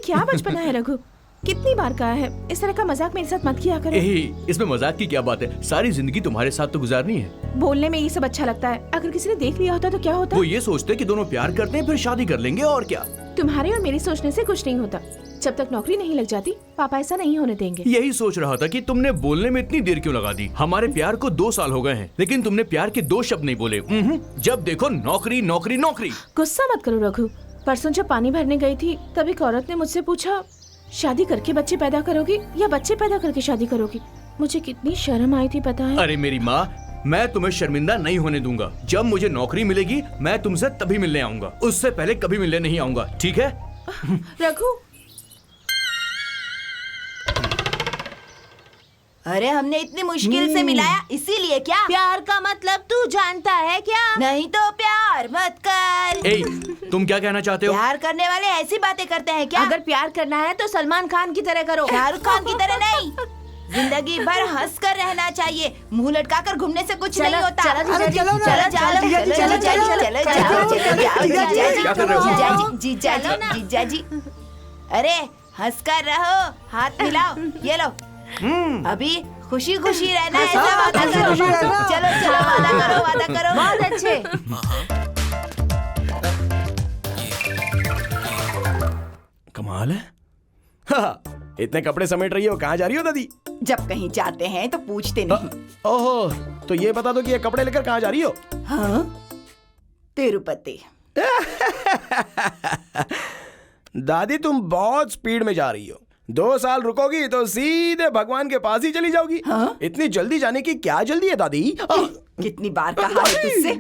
क्या बचपना है रघु, कितनी बार कहा है इस तरह का मजाक मेरे साथ मत किया करो। इसमें मजाक की क्या बात है, सारी जिंदगी तुम्हारे साथ तो गुजारनी है। बोलने में ये सब अच्छा लगता है, अगर किसी ने देख लिया होता तो क्या होता? वो ये सोचते कि दोनों प्यार करते हैं फिर शादी कर लेंगे और क्या। तुम्हारे और मेरे सोचने से कुछ नहीं होता। जब तक नौकरी नहीं लग जाती पापा ऐसा नहीं होने देंगे। यही सोच रहा था कि तुमने बोलने में इतनी देर क्यों लगा दी। हमारे प्यार को 2 साल हो गए हैं लेकिन तुमने प्यार के 2 शब्द नहीं बोले। जब देखो नौकरी नौकरी नौकरी। गुस्सा मत करो रघु, परसों जब पानी भरने गई थी तब एक औरत ने मुझसे पूछा, शादी करके बच्चे पैदा करोगी या बच्चे पैदा करके शादी करोगी? मुझे कितनी शर्म आई थी पता है। अरे मेरी माँ, मैं तुम्हें शर्मिंदा नहीं होने दूंगा। जब मुझे नौकरी मिलेगी मैं तुमसे तभी मिलने आऊंगा, उससे पहले कभी मिलने नहीं आऊंगा, ठीक है? रघु, अरे हमने इतनी मुश्किल से मिलाया, इसीलिए क्या? प्यार का मतलब तू जानता है क्या? नहीं तो प्यार मत कर। ए, तुम क्या कहना चाहते हो? प्यार करने वाले ऐसी बातें करते हैं क्या? अगर प्यार करना है तो सलमान खान की तरह करो, शाहरुख खान की तरह नहीं। जिंदगी भर हंस कर रहना चाहिए, मुंह लटका कर घूमने से कुछ नहीं होता। जीजा जी, अरे हंस कर रहो, हाथ मिलाओ, ये लो। अभी खुशी खुशी रहना है, ऐसा वादा करो। चलो चलो वादा करो। बहुत अच्छे। कमाल है। इतने कपड़े समेट रही हो, कहाँ जा रही हो दादी? जब कहीं जाते हैं तो पूछते नहीं। ओहो, तो ये बता दो कि ये कपड़े लेकर कहाँ जा रही हो? हाँ, तिरुपति। दादी तुम बहुत स्पीड में जा रही हो। 2 साल रुकोगी तो सीधे भगवान के पास ही चली जाओगी। हाँ? इतनी जल्दी जाने की क्या जल्दी है दादी? कितनी बार कहा है तुझसे,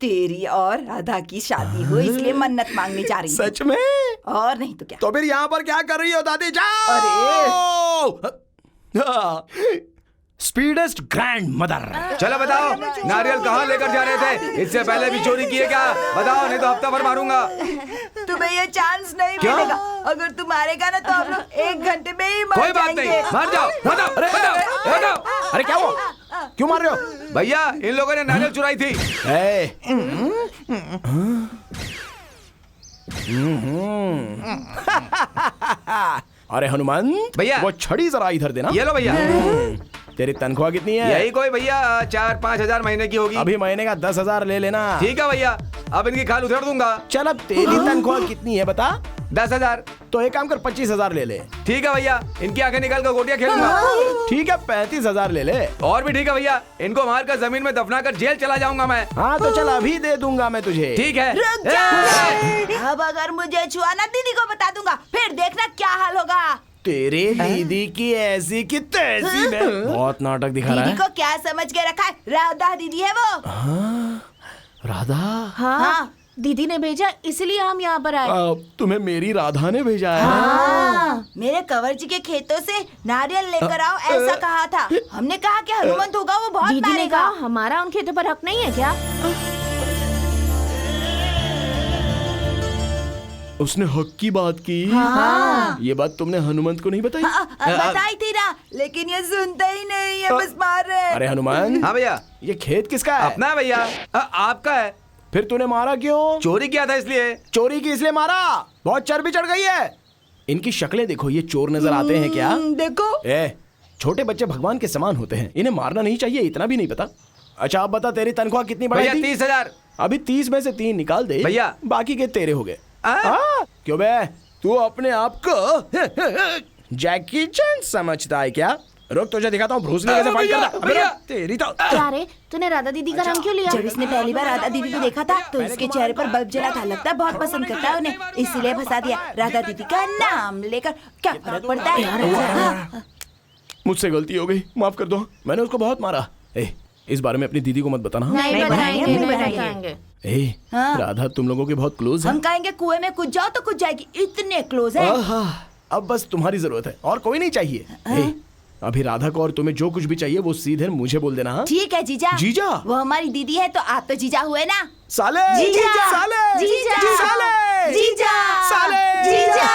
तेरी और राधा की शादी हो इसलिए मन्नत मांगने जा रही हूँ। सच में? और नहीं तो क्या। तो फिर यहाँ पर क्या कर रही हो दादी? जाओ। अरे स्पीडेस्ट ग्रैंड मदर। चलो बताओ, नारियल कहाँ लेकर जा रहे थे? इससे पहले भी चोरी किए क्या? बताओ, नहीं तो हफ्ता भर मारूंगा। तुम्हें ये चांस नहीं मिलेगा। अगर तुम मारेगा ना तो हम लोग 1 घंटे में ही मर कोई बात जाएंगे। नहीं, मार जाओ। बताओ। अरे क्या हुआ? क्यों मार रहे हो? भैया, इन लोगों ने नारियल चुराई थी। अरे हनुमान भैया, वो छड़ी जरा इधर देना। ये लो भैया। तेरी तनख्वाह कितनी है? यही कोई भैया 4-5 हजार महीने की होगी। अभी महीने का 10,000 ले लेना। ठीक है भैया, अब इनकी खाल उधर दूंगा। चल अब तेरी तनख्वाह कितनी है बता? 10,000। तो एक काम कर, 25,000 ले ले। ठीक है भैया, इनकी आंखें निकाल कर गोटियां खेलूंगा। ठीक है, 35,000 ले ले। और भी ठीक है भैया, इनको मार कर जमीन में दफना कर जेल चला जाऊंगा मैं। हाँ तो चल अभी दे दूंगा मैं तुझे। ठीक है। रुक जा। अब अगर मुझे छुआ ना दीदी को बता दूंगा, फिर देखना क्या हाल होगा। तेरे दीदी की ऐसी की तैसी में बहुत नाटक दिखा रहा है। दीदी को क्या समझ के रखा है? राधा दीदी है वो। राधा? हाँ, दीदी ने भेजा इसलिए हम यहाँ पर आए। तुम्हें मेरी राधा ने भेजा है? हाँ, मेरे कंवर जी के खेतों से नारियल लेकर आओ ऐसा कहा था। हमने कहा कि हनुमंत होगा वो बहुत दीदी ने मारेगा। कहा हमारा उन खेतों पर हक नहीं है क्या? उसने हक की बात की। हाँ। ये बात तुमने हनुमंत को नहीं बताई? बताई थी ना, लेकिन ये सुनते ही नहीं है, बस मार रहे हैं। अरे हनुमान, हाँ भैया। ये खेत किसका है? अपना है भैया। आपका है। फिर तूने मारा क्यों? चोरी किया था इसलिए। चोरी की इसलिए मारा? बहुत चर्बी चढ़ गई है। इनकी शक्लें देखो, ये चोर नजर आते हैं क्या? देखो। छोटे बच्चे भगवान के समान होते हैं, इन्हें मारना नहीं चाहिए, इतना भी नहीं पता। अच्छा आप बता, तेरी तनख्वाह कितनी बढ़ाई थी? 30,000। अभी 30 में से 3 निकाल दे भैया, बाकी के तेरे हो गए। क्यों बे, तू अपने आप को जैकी चैन समझता है क्या? रुक, तुझे दिखाता हूँ ब्रूस ली कैसे फाइट करता है। तेरी तो क्या रे, तूने राधा दीदी का नाम क्यों लिया? जब इसने पहली बार राधा दीदी को देखा था तो इसके चेहरे पर बल्ब जला था, लगता है बहुत पसंद करता है उन्हें, इसीलिए फंसा दिया। राधा दीदी का नाम लेकर क्या फर्क पड़ता है? मुझसे गलती हो गई, माफ कर दो। मैंने उसको बहुत मारा। इस बारे में अपनी दीदी को मत बताना। नहीं बताएंगे। राधा तुम लोगों के बहुत क्लोज है। हम कहेंगे कुएं में कूद जाओ तो कूद जाएगी, इतने क्लोज है। अब बस तुम्हारी जरूरत है और कोई नहीं चाहिए। अभी राधा को और तुम्हें जो कुछ भी चाहिए वो सीधे मुझे बोल देना। ठीक है जीजा। जीजा? वो हमारी दीदी है तो आप तो जीजा हुए ना। साले जीजा, साले जीजा, साले जीजा, साले जीजा,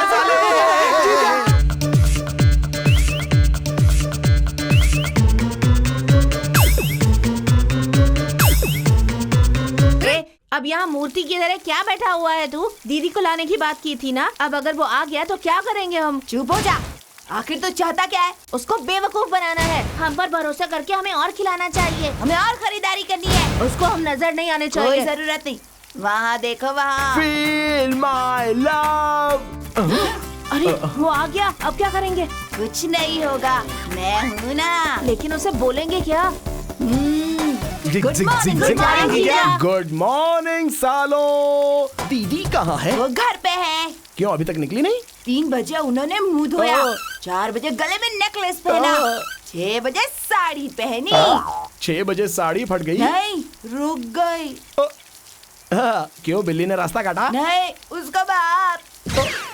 साले जीजा। अब यहाँ मूर्ति की तरह क्या बैठा हुआ है तू? दीदी को लाने की बात की थी ना, अब अगर वो आ गया तो क्या करेंगे हम? चुप हो जा। आखिर तो चाहता क्या है? उसको बेवकूफ बनाना है। हम पर भरोसा करके हमें और खिलाना चाहिए। हमें और खरीदारी करनी है। उसको हम नजर नहीं आने कोई चाहिए। जरूरत नहीं। वहाँ देखो, वहाँ। Feel my love. अरे वो आ गया, अब क्या करेंगे? कुछ नहीं होगा, मैं हूँ ना। लेकिन उसे बोलेंगे क्या? गुड मॉर्निंग जीजा। गुड मॉर्निंग सालो। दीदी कहाँ है? वो घर पे है। क्यों अभी तक निकली नहीं? 3 बजे उन्होंने मुंह धोया, 4 बजे गले में नेकलेस पहना, 6 बजे साड़ी पहनी। 6 बजे साड़ी फट गई। नहीं, रुक गई। क्यों बिल्ली ने रास्ता काटा? नहीं, उसका बाप।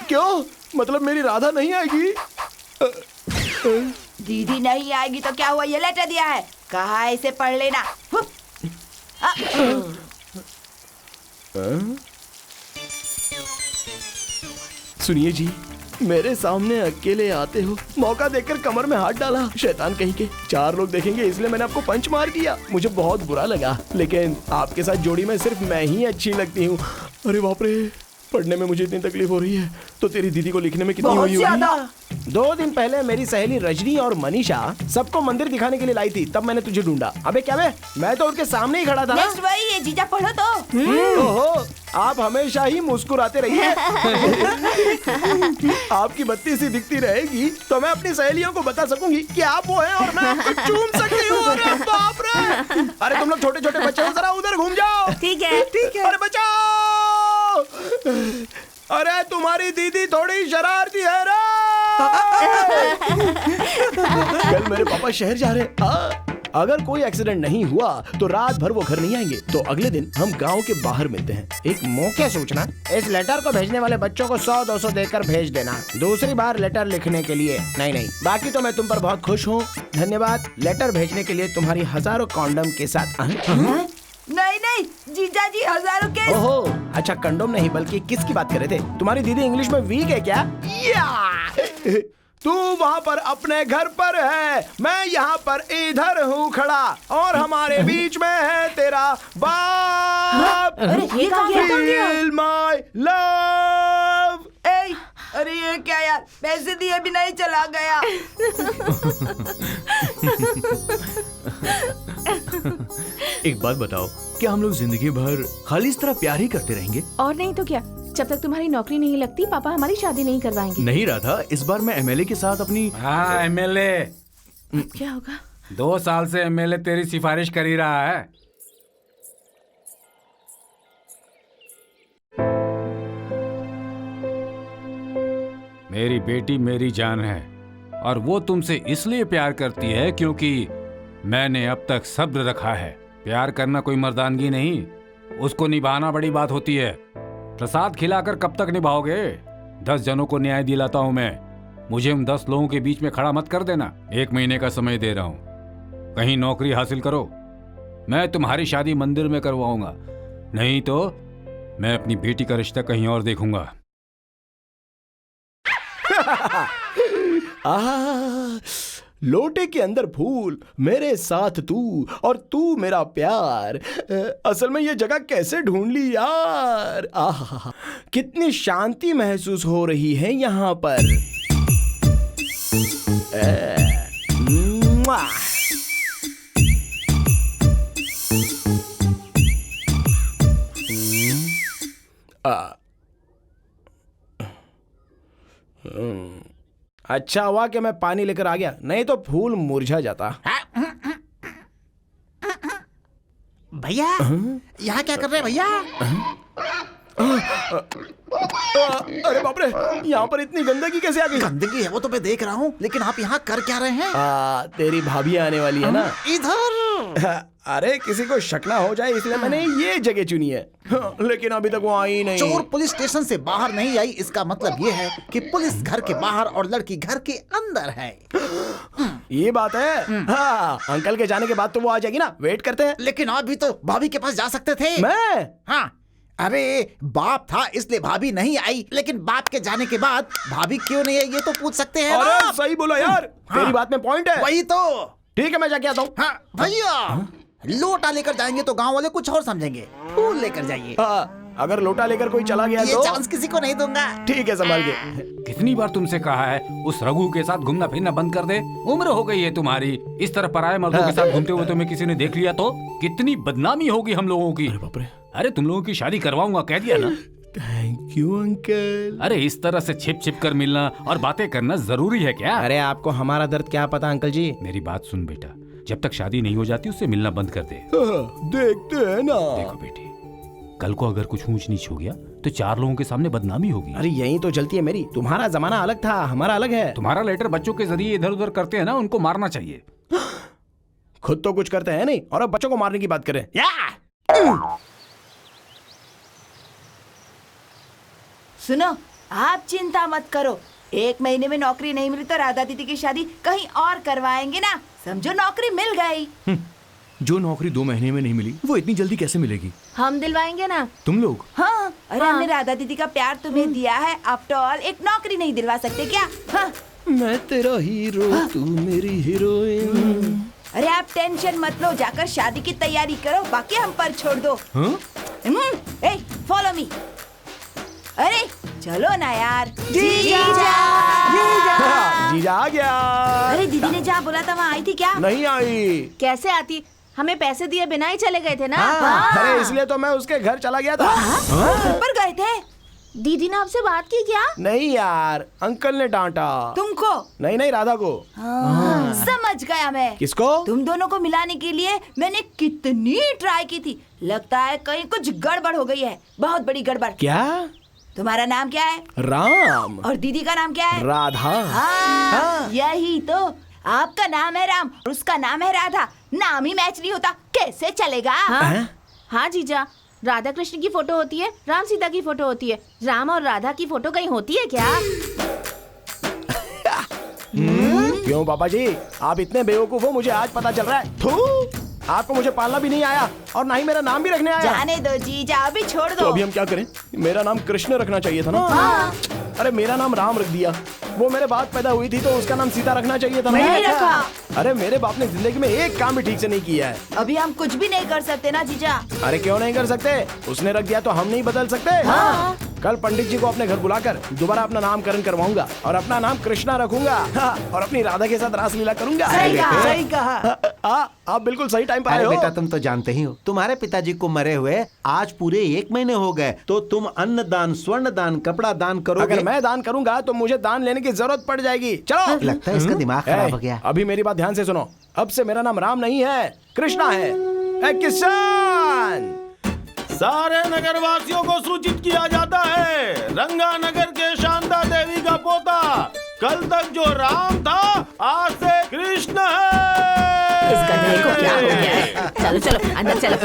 क्यों? मतलब मेरी राधा नहीं आएगी? दीदी नहीं आएगी तो क्या हुआ? ये लेटर दिया है, कहा है इसे पढ़ लेना। सुनिए जी, मेरे सामने अकेले आते हो, मौका देकर कमर में हाथ डाला। शैतान कहीं के, 4 लोग देखेंगे इसलिए मैंने आपको पंच मार दिया। मुझे बहुत बुरा लगा, लेकिन आपके साथ जोड़ी में सिर्फ मैं ही अच्छी लगती हूँ। अरे बाप रे, पढ़ने में मुझे इतनी तकलीफ हो रही है तो तेरी दीदी को लिखने में कितनी हुई होगी? 2 दिन पहले मेरी सहेली रजनी और मनीषा सबको मंदिर दिखाने के लिए लाई थी, तब मैंने तुझे ढूंढा। अबे क्या बे? मैं तो उनके सामने ही खड़ा था। नेक्स्ट वही है, जीजा पढ़ो तो। ओहो, आप हमेशा ही मुस्कुराते रहिए। आपकी बत्ती सी दिखती रहेगी तो मैं अपनी सहेलियों को बता सकूंगी कि आप वो हैं और मैं आपको चूम सकती हूँ। अरे बाप रे! अरे तुम लोग छोटे छोटे बच्चे हो, जरा उधर घूम जाओ। ठीक है। अरे बचाओ! अरे तुम्हारी दीदी थोड़ी शरारती है रे। कल मेरे पापा शहर जा रहे हैं। अगर कोई एक्सीडेंट नहीं हुआ तो रात भर वो घर नहीं आएंगे, तो अगले दिन हम गांव के बाहर मिलते हैं। एक मौके सूचना, इस लेटर को भेजने वाले बच्चों को 100-200 देकर भेज देना। दूसरी बार लेटर लिखने के लिए नहीं। बाकी तो मैं तुम पर बहुत खुश हूँ, धन्यवाद। लेटर भेजने के लिए तुम्हारी हजारों कॉन्डम के साथ। नहीं, जीजा जी हजारों के। ओहो, अच्छा कंडोम नहीं बल्कि किसकी बात कर रहे थे? तुम्हारी दीदी इंग्लिश में वीक है क्या? तू वहाँ पर अपने घर पर है, मैं यहाँ पर इधर हूँ खड़ा, और हमारे बीच में है तेरा बाप। अरे ये कहाँ गया? Feel my love। अरे ये क्या यार, पैसे दिए भी नहीं, चला गया। एक बात बताओ, क्या हम लोग जिंदगी भर खाली इस तरह प्यार ही करते रहेंगे? और नहीं तो क्या, जब तक तुम्हारी नौकरी नहीं लगती पापा हमारी शादी नहीं करवाएंगे। नहीं राधा, इस बार मैं एमएलए के साथ अपनी। हाँ एमएलए, क्या होगा? 2 साल से एमएलए तेरी सिफारिश कर ही रहा है। मेरी बेटी मेरी जान है, और वो तुमसे इसलिए प्यार करती है क्योंकि मैंने अब तक सब्र रखा है। प्यार करना कोई मर्दानगी नहीं, उसको निभाना बड़ी बात होती है। प्रसाद खिलाकर कब तक निभाओगे? 10 जनों को न्याय दिलाता हूं मैं, मुझे उन 10 लोगों के बीच में खड़ा मत कर देना। 1 महीने का समय दे रहा हूं, कहीं नौकरी हासिल करो, मैं तुम्हारी शादी मंदिर में करवाऊंगा, नहीं तो मैं अपनी बेटी का रिश्ता कहीं और देखूंगा। लोटे के अंदर फूल, मेरे साथ तू, और तू मेरा प्यार। असल में ये जगह कैसे ढूंढ ली यार। आहा, कितनी शांति महसूस हो रही है यहाँ पर। मुआ। अच्छा हुआ कि मैं पानी लेकर आ गया, नहीं तो फूल मुरझा जाता। भैया, यहाँ क्या कर रहे हैं भैया? अरे बाप रे, यहाँ पर इतनी गंदगी कैसे आ गई? गंदगी है वो तो मैं देख रहा हूँ, लेकिन आप यहाँ कर क्या रहे हैं? तेरी भाभी आने वाली है ना इधर। अरे किसी को शक ना हो जाए इसलिए मैंने ये जगह चुनी है, लेकिन अभी तक वो आई नहीं। चोर पुलिस स्टेशन से बाहर नहीं आई, इसका मतलब ये है कि पुलिस घर के बाहर और लड़की घर के अंदर है। ये बात है। हाँ, अंकल के जाने के बाद तो वो आ जाएगी ना, वेट करते हैं। लेकिन आप भी तो भाभी के पास जा सकते थे। मैं? हाँ, अरे बाप था इसलिए भाभी नहीं आई, लेकिन बाप के जाने के बाद भाभी क्यों नहीं आई ये तो पूछ सकते हैं अरे आप। सही बोला यार, तेरी बात में पॉइंट है। वही तो। ठीक है, मैं जाके आता हूँ। हाँ भैया। लोटा लेकर जाएंगे तो गांव वाले कुछ और समझेंगे। फूल लेकर जाइए। अगर लोटा लेकर कोई चला गया ये तो चांस किसी को नहीं दूंगा। ठीक है, संभाल के। कितनी बार तुमसे कहा है उस रघु के साथ घूमना फिरना बंद कर दे। उम्र हो गई है तुम्हारी, इस तरह पराये मर्दों के साथ घूमते हुए तुम्हें किसी ने देख लिया तो कितनी बदनामी होगी हम लोगों की। बाप रे। अरे तुम लोगों की शादी करवाऊंगा, कह दिया ना। Thank you uncle. अरे इस तरह से छिप छिप कर मिलना और बातें करना जरूरी है क्या? अरे आपको हमारा दर्द क्या पता अंकल जी। मेरी बात सुन बेटा, जब तक शादी नहीं हो जाती उससे मिलना बंद कर दे। देखते हैं ना। देखो बेटी, कल को अगर कुछ ऊंच नीच हो गया तो 4 लोगों के सामने बदनामी होगी। अरे यही तो जलती है मेरी। तुम्हारा जमाना अलग था, हमारा अलग है। तुम्हारा लेटर बच्चों के जरिए इधर उधर करते हैं ना, उनको मारना चाहिए। खुद तो कुछ करते हैं नहीं और अब बच्चों को मारने की बात करें। सुनो, आप चिंता मत करो। 1 महीने में नौकरी नहीं मिली तो राधा दीदी की शादी कहीं और करवाएंगे ना। समझो नौकरी मिल गई। जो नौकरी 2 महीने में नहीं मिली वो इतनी जल्दी कैसे मिलेगी? हम दिलवाएंगे ना। तुम लोग? हाँ, अरे हमने राधा दीदी का प्यार तुम्हें दिया है, आफ्टर ऑल एक नौकरी नहीं दिलवा सकते क्या? हाँ। मैं तेरा हीरो, तू मेरी हीरोइन। अरे आप टेंशन मत लो, जाकर शादी की तैयारी करो, बाकी हम पर छोड़ दो। ए, फॉलो मी। अरे चलो ना यार। जीजा आ गया। अरे दीदी ने जहाँ बोला था वहाँ आई थी क्या? नहीं आई। कैसे आती? हमें पैसे दिए बिना ही चले गए थे ना। अरे इसलिए तो मैं उसके घर चला गया था। घर पर गए थे? दीदी ने आपसे बात की क्या? नहीं यार, अंकल ने डांटा। तुमको? नहीं, राधा को। समझ गया मैं। किसको? तुम दोनों को मिलाने के लिए मैंने कितनी ट्राई की थी। लगता है कहीं कुछ गड़बड़ हो गई है, बहुत बड़ी गड़बड़। क्या? तुम्हारा नाम क्या है? राम। और दीदी का नाम क्या है? राधा। हाँ, यही तो। आपका नाम है राम और उसका नाम है राधा। नाम ही मैच नहीं होता, कैसे चलेगा? हाँ जीजा, राधा कृष्ण की फोटो होती है, राम सीता की फोटो होती है, राम और राधा की फोटो कहीं होती है क्या? क्यों पापा जी, आप इतने बेवकूफ हो, मुझे आज पता चल रहा है। थू, आपको मुझे पालना भी नहीं आया और ना ही मेरा नाम भी रखने आया। जाने दो जीजा, अभी छोड़ दो। तो अभी हम क्या करें? मेरा नाम कृष्ण रखना चाहिए था ना। अरे मेरा नाम राम रख दिया। वो मेरे बाद पैदा हुई थी तो उसका नाम सीता रखना चाहिए था ना। नहीं रखा। अरे मेरे बाप ने जिंदगी में एक काम भी ठीक से नहीं किया है। अभी हम कुछ भी नहीं कर सकते ना जीजा। अरे क्यों नहीं कर सकते? उसने रख दिया तो हम नहीं बदल सकते। कल पंडित जी को अपने घर बुलाकर दोबारा अपना नामकरण करवाऊंगा और अपना नाम कृष्णा रखूंगा। और अपनी राधा के साथ रासलीला करूंगा। सही कहा। आप बिल्कुल सही टाइम पर आए अरे हो। बेटा, तुम तो जानते ही हो, तुम्हारे पिताजी को मरे हुए आज पूरे 1 महीने हो गए, तो तुम अन्न दान, स्वर्ण दान, कपड़ा दान करोगे। अगर मैं दान करूंगा तो मुझे दान लेने की जरूरत पड़ जाएगी। चलो। लगता है इसका दिमाग खराब हो गया। अभी मेरी बात ध्यान से सुनो। अब से मेरा नाम राम नहीं है, कृष्णा है। किसान। सारे नगर वासियों को सूचित किया जाता है, रंगानगर के शांता देवी का पोता कल तक जो राम था आज से कृष्ण है। इसका देखो क्या हो गया है। चलो चलो अंदर चलो।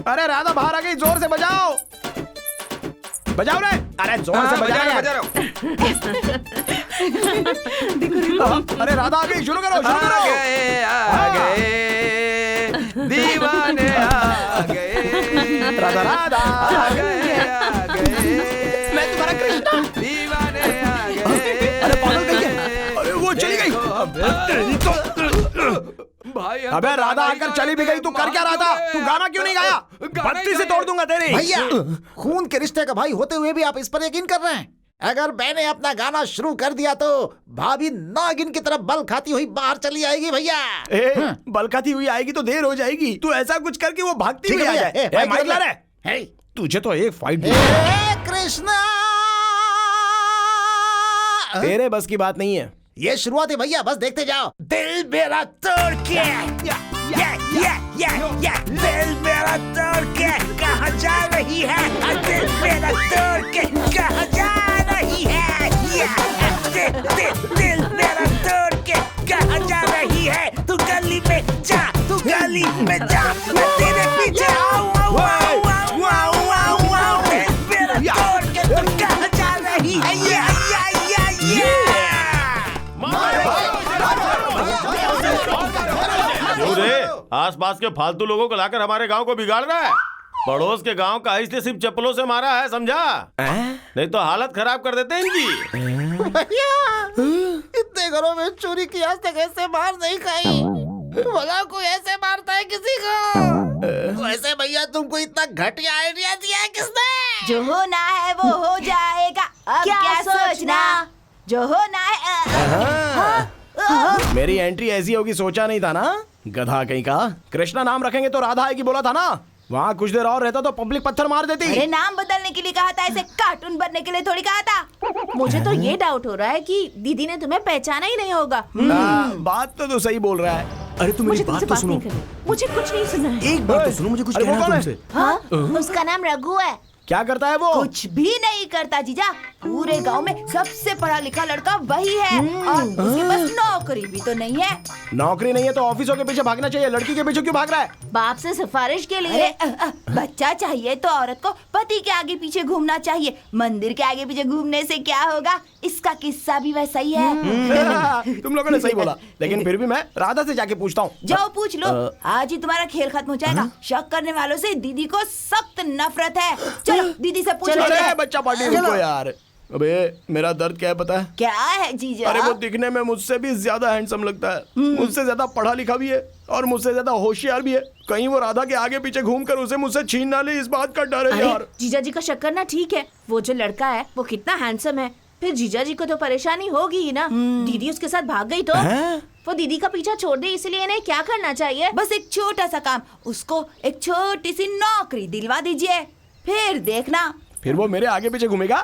अरे राधा बाहर आ गई, जोर से बजाओ। बजाओ रे। अरे जोर से बजा रहा हूं। अरे राधा आ गई, शुरू करो। आ गए दीवाने आ गए। राधा आ गए मैं तुम्हारा कृष्णा। दीवाने आ गए। अरे पागल गई है। अरे वो चली गई। भाई अबे राधा आकर चली भी गई, तू कर क्या रहा था? तू गाना क्यों नहीं गाया? बत्ती से तोड़ दूंगा तेरी। भैया, खून के रिश्ते का भाई होते हुए भी आप इस पर यकीन कर रहे हैं? अगर मैंने अपना गाना शुरू कर दिया तो भाभी नागिन की तरफ बल खाती हुई बाहर चली आएगी भैया। बल खाती हुई आएगी तो देर हो जाएगी। तू ऐसा कुछ करके वो भागती हुई आ भैया, जाए। माइक ला रे। तुझे तो एक फाइट दी। कृष्णा, तेरे बस की बात नहीं है। ये शुरुआत है भैया, बस देखते जाओ। दिल मेरा तोड़ के, दिल मेरा तोड़ के कहाँ जा रही है? दिल मेरा तोड़ के कहाँ जा रही है? दिल मेरा तोड़ के कहाँ जा रही है? तू गली में जा, तू गली में जा, मैं तेरे पीछे आऊँ। दिल मेरा तोड़ के तू कहाँ जा रही है? आसपास के फालतू लोगों को लाकर हमारे गांव को बिगाड़ रहा है। पड़ोस के गांव का इसलिए सिर्फ चप्पलों से मारा है, समझा? नहीं तो हालत खराब कर देते इनकी। भैया, इतने घरों में चोरी की आज तक ऐसे मार नहीं खाई। भला कोई ऐसे मारता है किसी को? वैसे भैया तुमको इतना घटिया आइडिया दिया है किसने? जो होना है वो हो जाएगा, अब क्या सोचना? जो होना है मेरी एंट्री ऐसी होगी सोचा नहीं था ना, गधा कहीं का। कृष्णा नाम रखेंगे तो राधा आएगी बोला था ना। वहाँ कुछ देर और रहता तो पब्लिक पत्थर मार देती। अरे नाम बदलने के लिए कहा था, ऐसे कार्टून बनने के लिए थोड़ी कहा था। मुझे तो ये डाउट हो रहा है कि दीदी ने तुम्हें पहचाना ही नहीं होगा। बात तो सही बोल रहा है। अरे तुम मेरी मुझे बात तुमसे तो बात सुनो। नहीं करनी, मुझे कुछ नहीं सुनना है। एक बात तो सुनो, मुझे कुछ अरे वो कहना है कौन है? तुमसे। हाँ? उसका नाम रघु है। क्या करता है वो? कुछ भी नहीं करता जीजा, पूरे गांव में सबसे पढ़ा लिखा लड़का वही है और उसके पास नौकरी भी तो नहीं है। नौकरी नहीं है तो ऑफिसों के पीछे भागना चाहिए, लड़की के पीछे क्यों भाग रहा है? बाप से सिफारिश के लिए। अरे बच्चा चाहिए तो औरत को पति के आगे पीछे घूमना चाहिए, मंदिर के आगे पीछे घूमने से क्या होगा? इसका किस्सा भी वैसा ही है। तुम लोगों ने सही बोला, लेकिन फिर भी मैं राधा से जाके पूछता हूँ। जाओ पूछ लो, आज ही तुम्हारा खेल खत्म हो जाएगा। शक करने वालों से दीदी को सख्त नफरत है। चलो दीदी से पूछ लेते अरे हैं। बच्चा पार्टी रुको यार। अबे मेरा दर्द क्या है पता है? क्या है जीजा? अरे वो दिखने में मुझसे भी ज्यादा हैंडसम लगता है, मुझसे ज्यादा पढ़ा लिखा भी है और मुझसे ज्यादा होशियार भी है। कहीं वो राधा के आगे पीछे घूमकर उसे मुझसे छीन ना ले, इस बात का डर है यार। अरे जीजा जी का शक करना ठीक है, वो जो लड़का है वो कितना हैंडसम है, फिर जीजा जी को तो परेशानी होगी ही ना। दीदी उसके साथ भाग गई तो वो दीदी का पीछा छोड़ दे, इसलिए इन्हें क्या करना चाहिए? बस एक छोटा सा काम, उसको एक छोटी सी नौकरी दिलवा दीजिए, फिर देखना। फिर वो मेरे आगे पीछे घूमेगा।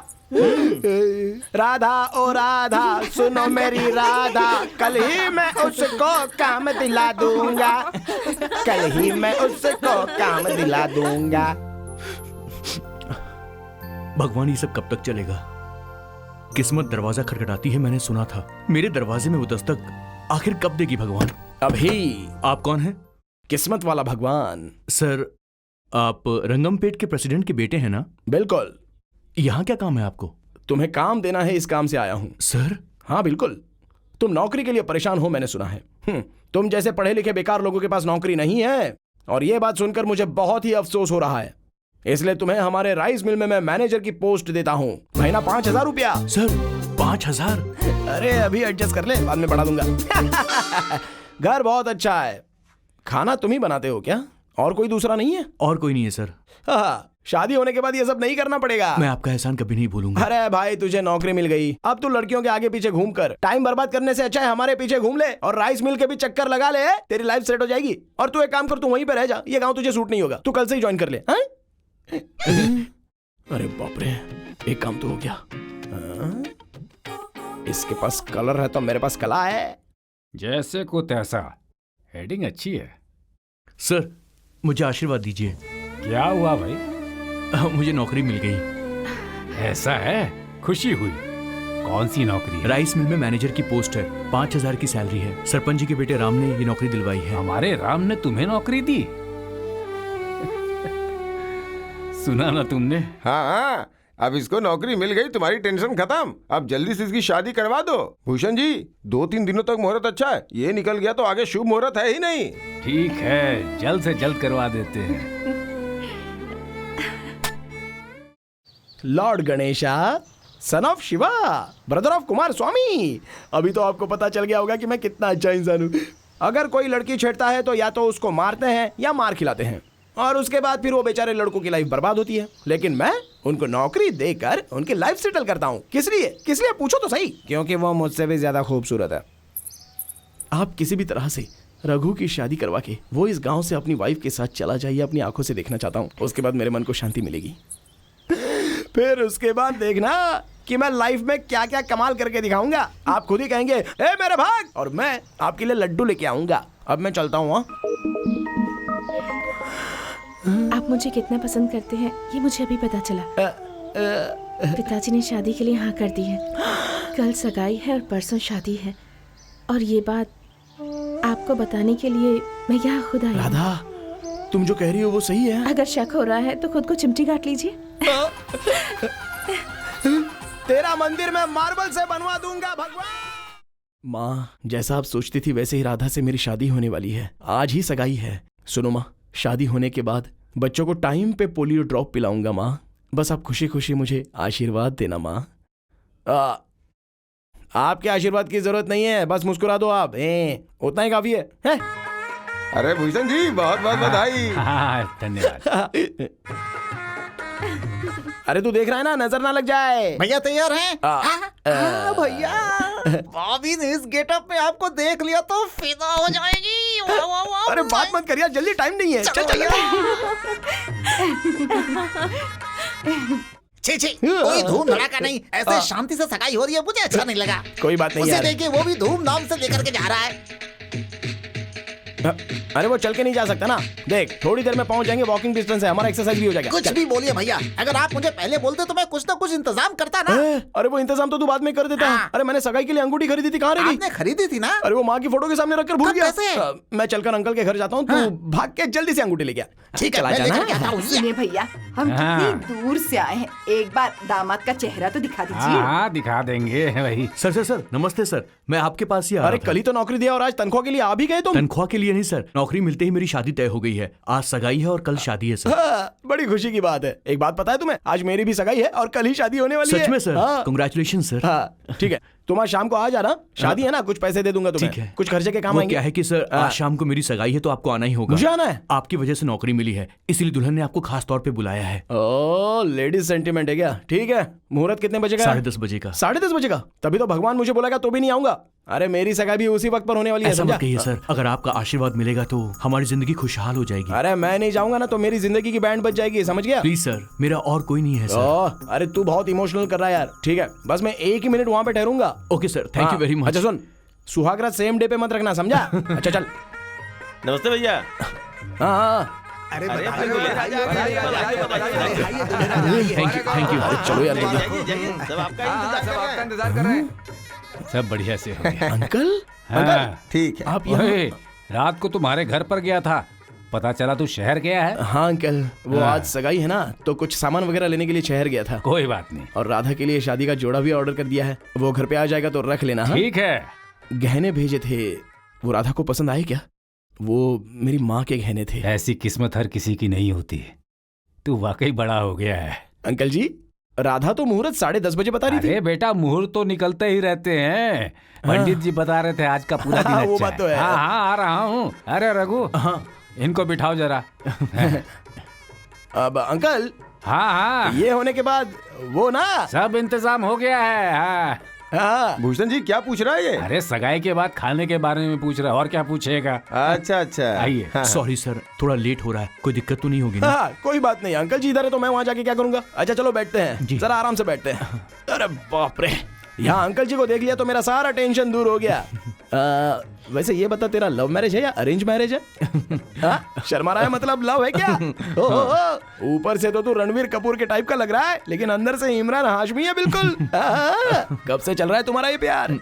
राधा ओ राधा सुनो मेरी राधा, कल ही मैं उसको काम दिला दूंगा, कल ही मैं उसको काम दिला दूंगा। भगवान ये सब कब तक चलेगा? किस्मत दरवाजा खटखटाती है, मैंने सुना था। मेरे दरवाजे में वो दस्तक आखिर कब देगी भगवान? अभी। आप कौन हैं? किस्मत वाला भगवान। सर आप रंगमपेट के प्रेसिडेंट के बेटे हैं ना? बिल्कुल। यहाँ क्या काम है आपको? तुम्हें काम देना है, इस काम से आया हूँ। सर? हाँ बिल्कुल, तुम नौकरी के लिए परेशान हो, मैंने सुना है। तुम जैसे पढ़े लिखे बेकार लोगों के पास नौकरी नहीं है, और ये बात सुनकर मुझे बहुत ही अफसोस हो रहा है। इसलिए तुम्हें हमारे राइस मिल में मैं मैनेजर की पोस्ट देता हूँ, महीना 5,000 रुपया। सर 5,000? अरे अभी एडजस्ट कर ले, बाद में बढ़ा दूंगा। घर बहुत अच्छा है। खाना तुम ही बनाते हो क्या? और कोई दूसरा नहीं है? और कोई नहीं है सर। हाँ, शादी होने के बाद ये सब नहीं करना पड़ेगा। मैं आपका एहसान कभी नहीं भूलूंगा। अरे भाई तुझे नौकरी मिल गई, अब तू लड़कियों के आगे पीछे घूमकर टाइम बर्बाद करने से अच्छा है हमारे पीछे घूम ले और राइस मिल के भी चक्कर लगा ले, तेरी लाइफ सेट हो जाएगी। और तू एक काम कर, तू वहीं पे रह जा, ये गाँव तुझे सूट नहीं होगा, तू कल से ही ज्वाइन कर ले। अरे बाप रे, एक काम तो हो गया। इसके पास कलर है तो मेरे पास कला है। जैसे को तैसा, हेडिंग अच्छी है। सर मुझे आशीर्वाद दीजिए। क्या हुआ भाई? मुझे नौकरी मिल गई। ऐसा है, खुशी हुई। कौन सी नौकरी? राइस मिल में मैनेजर की पोस्ट है, 5,000 की सैलरी है। सरपंच जी के बेटे राम ने ये नौकरी दिलवाई है। हमारे राम ने तुम्हें नौकरी दी? सुना ना तुमने? हाँ, अब इसको नौकरी मिल गई, तुम्हारी टेंशन खत्म। अब जल्दी से इसकी शादी करवा दो। भूषण जी 2-3 दिनों तक मुहूर्त अच्छा है, ये निकल गया तो आगे शुभ मुहूर्त है ही नहीं। ठीक है, जल्द से जल्द करवा देते हैं। Lord Ganesha, son of Shiva, brother of Kumar Swami. अभी तो आपको पता चल गया होगा कि मैं कितना अच्छा इंसान हूँ। अगर कोई लड़की छेड़ता है तो या तो उसको मारते हैं या मार खिलाते हैं, और उसके बाद फिर वो बेचारे लड़कों की लाइफ बर्बाद होती है। लेकिन मैं उनको नौकरी देकर उनकी लाइफ सेटल करता हूँ। किस लिए पूछो तो सही। क्योंकि वो मुझसे भी ज्यादा खूबसूरत है। आप किसी भी तरह से रघु की शादी करवा के वो इस गांव से अपनी वाइफ के साथ चला जाइए, अपनी आंखों से देखना चाहता हूँ। उसके बाद मेरे मन को शांति मिलेगी। फिर उसके बाद देखना कि मैं लाइफ में क्या क्या कमाल करके दिखाऊंगा। आप खुद ही कहेंगे ए मेरे भाग, और मैं आपके लिए लड्डू लेके आऊंगा। अब मैं चलता हूँ। आप मुझे कितना पसंद करते हैं ये मुझे अभी पता चला। पिताजी ने शादी के लिए हाँ कर दी है। कल सगाई है और परसों शादी है, और ये बात आपको बताने के लिए मैं यहाँ खुद आई। राधा, तुम जो कह रही हो वो सही है। अगर शक हो रहा है तो खुद को चिमटी काट लीजिए। तेरा मंदिर मैं मार्बल से बनवा दूंगा भगवान। माँ, जैसा आप सोचती थी वैसे ही राधा से मेरी शादी होने वाली है। आज ही सगाई है। सुनो माँ, शादी होने के बाद बच्चों को टाइम पे पोलियो ड्रॉप पिलाऊंगा माँ। बस आप खुशी खुशी मुझे आशीर्वाद देना माँ। आपके आशीर्वाद की जरूरत नहीं है, बस मुस्कुरा दो आप। उतना ही काफी है? अरे भूषण जी बहुत बहुत बधाई। हाँ धन्यवाद। अरे तू देख रहा है ना, नजर ना लग जाए। भैया तैयार हैं? हाँ, भैया भाभी ने इस गेटअप में आपको देख लिया तो फिदा हो जाएगी। वाह वाह वाह। अरे बात मत करिए, जल्दी, टाइम नहीं है। चल चल। छी छी, कोई धूम धड़ाका नहीं, ऐसे शांति से सगाई हो रही है, मुझे अच्छा नहीं लगा। कोई बात नहीं उसे यार। देखिए, वो भी धूमधाम से लेकर के जा रहा है। अरे वो चल के नहीं जा सकता ना, देख थोड़ी देर में पहुंच जाएंगे, वॉकिंग डिस्टेंस है, हमारा एक्सरसाइज भी हो जाएगा। कुछ भी बोलिए भैया, अगर आप मुझे पहले बोलते तो मैं कुछ ना कुछ इंतजाम करता ना। अरे वो इंतजाम तो तू बाद में कर देता। हाँ। अरे मैंने सगाई के लिए अंगूठी खरीदी थी, कहाँ रह गई? आपने खरीदी थी ना? अरे वो माँ की फोटो के सामने रखकर भूल कब, गया। कैसे? मैं चलकर अंकल के घर जाता हूँ, तू हाँ। भाग के जल्दी से अंगूठी ले गया। ठीक है, चला मैं जाना। लेकर के आता हूँ। सुनिए भैया, हम हाँ। कितनी दूर से आए हैं, एक बार दामाद का चेहरा तो दिखा हाँ दीजिए। हाँ दिखा देंगे वही। सर नमस्ते सर, मैं आपके पास ही आ अरे रहा था। कल ही तो नौकरी दिया और आज तनख्वाह के लिए आ भी गए तुम। तनख्वाह के लिए नहीं सर, नौकरी मिलते ही मेरी शादी तय हो गई है। आज सगाई है और कल शादी है सर। हाँ, बड़ी खुशी की बात है। एक बात पता है तुम्हें, आज मेरी भी सगाई है और कल ही शादी होने वाली है। सच में सर? हाँ। Congratulation sir. हाँ ठीक है, तुम आज शाम को आ जाना, शादी है ना, कुछ पैसे दे दूंगा तुम्हें। ठीक है। कुछ खर्चे के काम वो आएंगे। क्या है कि सर हाँ। आज शाम को मेरी सगाई है तो आपको आना ही होगा। मुझे आना है? आपकी वजह से नौकरी मिली है, इसीलिए दुल्हन ने आपको खास तौर पे बुलाया है। ओ लेडीज सेंटीमेंट है क्या? ठीक है, मुहूर्त कितने बजे का? 10:30 बजे का। 10:30 बजे का? तभी तो भगवान मुझे बोलेगा तो भी नहीं आऊंगा। अरे मेरी सगाई भी उसी वक्त पर होने वाली है, ऐसा समझा? मत कहिए सर, अगर आपका आशीर्वाद मिलेगा तो हमारी जिंदगी खुशहाल हो जाएगी। अरे मैं नहीं जाऊंगा ना तो मेरी जिंदगी की बैंड बज जाएगी, समझ गया? प्लीज सर, मेरा और कोई नहीं है सर। अरे तू बहुत इमोशनल कर रहा है यार। ठीक है, बस मैं 1 ही मिनट वहां पे ठहरूंगा। Okay sir, thank you very much. अच्छा सुन, सुहागरात सेम डे पे मत रखना, समझा? अच्छा चल। नमस्ते भैया। हाँ हाँ अरे थैंक यू। चलो यार जल्दी। सब आपका इंतजार कर रहे हैं। सब बढ़िया से हो गया। अंकल हाँ। ठीक है। आप यहाँ? ओए, रात को तुम्हारे घर पर गया था, पता चला तू शहर गया है। हाँ अंकल, वो हाँ। आज सगाई है ना, तो कुछ सामान वगैरह लेने के लिए शहर गया था। कोई बात नहीं, और राधा के लिए शादी का जोड़ा भी ऑर्डर कर दिया है, वो घर पे आ जाएगा तो रख लेना। हाँ? ठीक है। गहने भेजे थे, वो राधा को पसंद आए क्या? वो मेरी माँ के गहने थे। ऐसी किस्मत हर किसी की नहीं होती, तू वाकई बड़ा हो गया है। अंकल जी, राधा तो मुहूर्त 10:30 बजे बता रही थी। अरे बेटा, मुहूर्त तो निकलते ही रहते हैं। पंडित जी बता रहे थे आज का पूरा दिन हाँ, अच्छा वो बात तो है। हाँ हाँ, आ रहा हूँ। अरे रघु, हाँ इनको बिठाओ जरा। अब अंकल, हाँ हाँ, ये होने के बाद वो ना। सब इंतजाम हो गया है। हाँ। हाँ भूषण जी क्या पूछ रहा है ये? अरे सगाई के बाद खाने के बारे में पूछ रहा है, और क्या पूछेगा। अच्छा अच्छा। आइए। हाँ, सॉरी सर, थोड़ा लेट हो रहा है, कोई दिक्कत तो नहीं होगी ना? हाँ कोई बात नहीं, अंकल जी इधर है तो मैं वहाँ जाके क्या करूंगा। अच्छा चलो बैठते हैं, जी। जरा आराम से बैठते हैं। अरे बाप रे, यहाँ अंकल जी को देख लिया तो मेरा सारा टेंशन दूर हो गया। वैसे ये बता, तेरा लव मैरिज है या अरेंज मैरिज है? हाँ? शर्मा रहा है, मतलब लव है क्या? ओ, ऊपर से तो तू रणवीर कपूर के टाइप का लग रहा है, लेकिन अंदर से इमरान हाशमी है बिल्कुल। कब से चल रहा है तुम्हारा ये प्यार?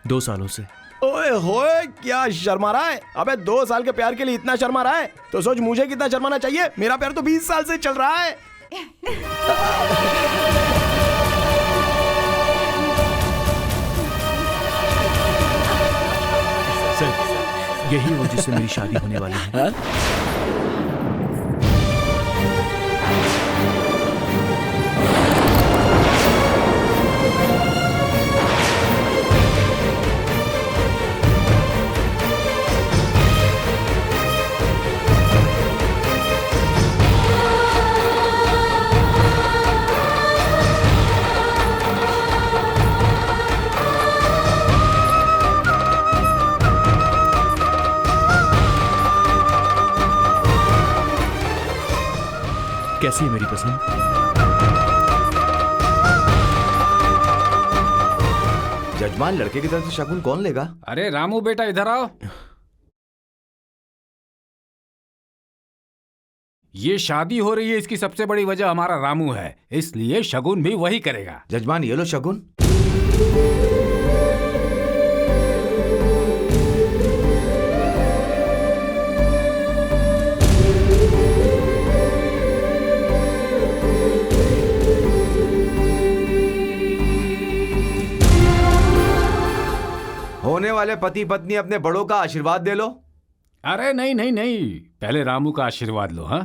2 सालों से। ओए होए, क्या शर्मा रहा है? अबे 2 साल के प्यार के लिए इतना शर्मा रहा है तो सोच मुझे कितना शर्माना चाहिए। मेरा प्यार तो 20 साल से चल रहा है। सर यही वो जिससे मेरी शादी होने वाली है। हाँ? कैसी है मेरी पसंद? जजमान, लड़के की तरफ से शगुन कौन लेगा? अरे रामू बेटा, इधर आओ। ये शादी हो रही है, इसकी सबसे बड़ी वजह हमारा रामू है, इसलिए शगुन भी वही करेगा। जजमान, ये लो शगुन। होने वाले पति पत्नी अपने बड़ों का आशीर्वाद दे लो। अरे नहीं नहीं नहीं, पहले रामू का आशीर्वाद लो। हाँ,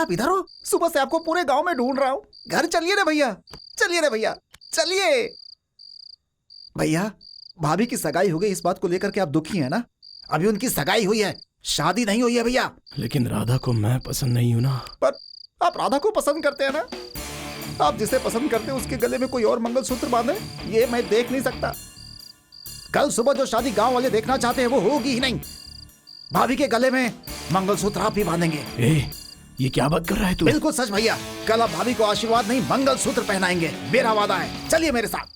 आप इधर हो? सुबह से आपको पूरे गांव में ढूंढ रहा हूँ। घर चलिए रे भैया, चलिए रे भैया, चलिए। भैया, भाभी की सगाई हो गई, इस बात को लेकर के आप दुखी हैं ना? अभी उनकी सगाई हुई है, शादी नहीं हुई है भैया। लेकिन राधा को मैं पसंद नहीं हूँ ना। पर आप राधा को पसंद करते हैं ना? आप जिसे पसंद करते हैं उसके गले में कोई और मंगलसूत्र बांधे, ये मैं देख नहीं सकता। कल सुबह जो शादी गांव वाले देखना चाहते हैं वो होगी ही नहीं। भाभी के गले में मंगलसूत्र आप ही बांधेंगे। ये क्या बात कर रहा है तू? बिल्कुल सच भैया, कल आप भाभी को आशीर्वाद नहीं मंगलसूत्र पहनाएंगे, मेरा वादा है। चलिए मेरे साथ।